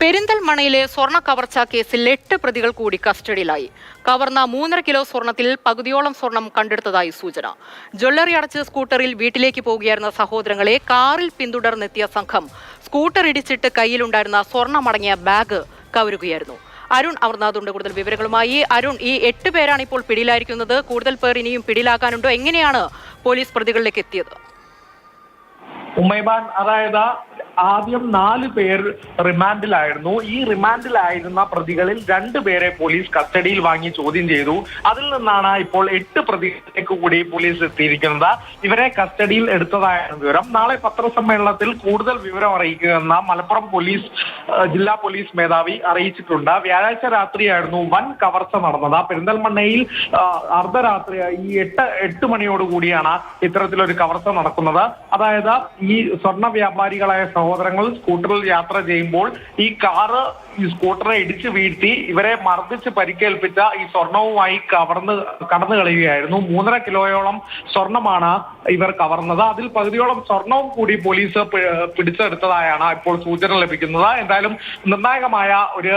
പെരിന്തൽമണ്ണയിലെ സ്വർണ്ണ കവർച്ചാ കേസിൽ 8 പ്രതികൾ കൂടി കസ്റ്റഡിയിലായി. കവർന്ന 3.5 കിലോ സ്വർണത്തിൽ പകുതിയോളം സ്വർണം കണ്ടെടുത്തതായി സൂചന. ജ്വല്ലറി അടച്ച് സ്കൂട്ടറിൽ വീട്ടിലേക്ക് പോവുകയായിരുന്ന സഹോദരങ്ങളെ കാറിൽ പിന്തുടർന്നെത്തിയ സംഘം സ്കൂട്ടർ ഇടിച്ചിട്ട് കയ്യിലുണ്ടായിരുന്ന സ്വർണ്ണമടങ്ങിയ ബാഗ് കവരുകയായിരുന്നു. അരുൺ അമർനാഥുണ്ട് കൂടുതൽ വിവരങ്ങളുമായി. അരുൺ, ഈ 8 പേരാണ് ഇപ്പോൾ പിടിയിലായിരിക്കുന്നത്. കൂടുതൽ പേർ ഇനിയും പിടിയിലാക്കാനുണ്ടോ? എങ്ങനെയാണ് പോലീസ് പ്രതികളിലേക്ക് എത്തിയത്? ഉമ്മൈബാൻ, അതായത് ആദ്യം 4 പേർ റിമാൻഡിലായിരുന്നു. ഈ റിമാൻഡിലായിരുന്ന പ്രതികളിൽ 2 പേരെ പോലീസ് കസ്റ്റഡിയിൽ വാങ്ങി ചോദ്യം ചെയ്തു. അതിൽ നിന്നാണ് ഇപ്പോൾ 8 പ്രതികളിലേക്ക് കൂടി പോലീസ് എത്തിയിരിക്കുന്നത്. ഇവരെ കസ്റ്റഡിയിൽ എടുത്തതായാണ് വിവരം. നാളെ പത്രസമ്മേളനത്തിൽ കൂടുതൽ വിവരം അറിയിക്കുമെന്ന് മലപ്പുറം ജില്ലാ പോലീസ് മേധാവി അറിയിച്ചിട്ടുണ്ട്. വ്യാഴാഴ്ച രാത്രിയായിരുന്നു വൻ കവർച്ച നടന്നത്. പെരിന്തൽമണ്ണയിൽ അർദ്ധരാത്രി ഈ 8 മണിയോടുകൂടിയാണ് ഇത്തരത്തിലൊരു കവർച്ച നടക്കുന്നത്. അതായത് ഈ സ്വർണ്ണ വ്യാപാരികളായ സഹോദരങ്ങൾ സ്കൂട്ടറിൽ യാത്ര ചെയ്യുമ്പോൾ ഈ സ്കൂട്ടറെ ഇടിച്ചു വീഴ്ത്തി ഇവരെ മർദ്ദിച്ച് പരിക്കേൽപ്പിച്ച ഈ സ്വർണവുമായി കടന്നു കളയുകയായിരുന്നു. 3.5 കിലോയോളം സ്വർണമാണ് ഇവർ കവർന്നത്. അതിൽ പകുതിയോളം സ്വർണവും കൂടി പോലീസ് പിടിച്ചെടുത്തതായാണ് ഇപ്പോൾ സൂചന ലഭിക്കുന്നത്. എന്തായാലും നിർണായകമായ ഒരു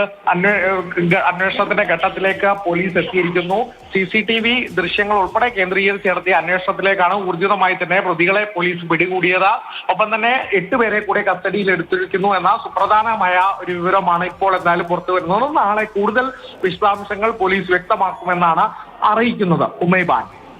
അന്വേഷണത്തിന്റെ ഘട്ടത്തിലേക്ക് പോലീസ് എത്തിയിരിക്കുന്നു. CCTV ദൃശ്യങ്ങൾ ഉൾപ്പെടെ കേന്ദ്രീകരിച്ച് നടത്തിയ അന്വേഷണത്തിലേക്കാണ് ഊർജിതമായി തന്നെ പ്രതികളെ പോലീസ് പിടികൂടിയത്. ഒപ്പം തന്നെ 8 പേരെ കൂടെ കസ്റ്റഡിയിൽ എടുത്തിരിക്കുന്നു എന്ന സുപ്രധാനമായ ഒരു വിവരമാണ് ഇപ്പോൾ എന്തായാലും പുറത്തു വരുന്നത്. നാളെ കൂടുതൽ വിശദാംശങ്ങൾ പോലീസ് വ്യക്തമാക്കുമെന്നാണ് അറിയിക്കുന്നത്. ഉമ്മൈബാൻ.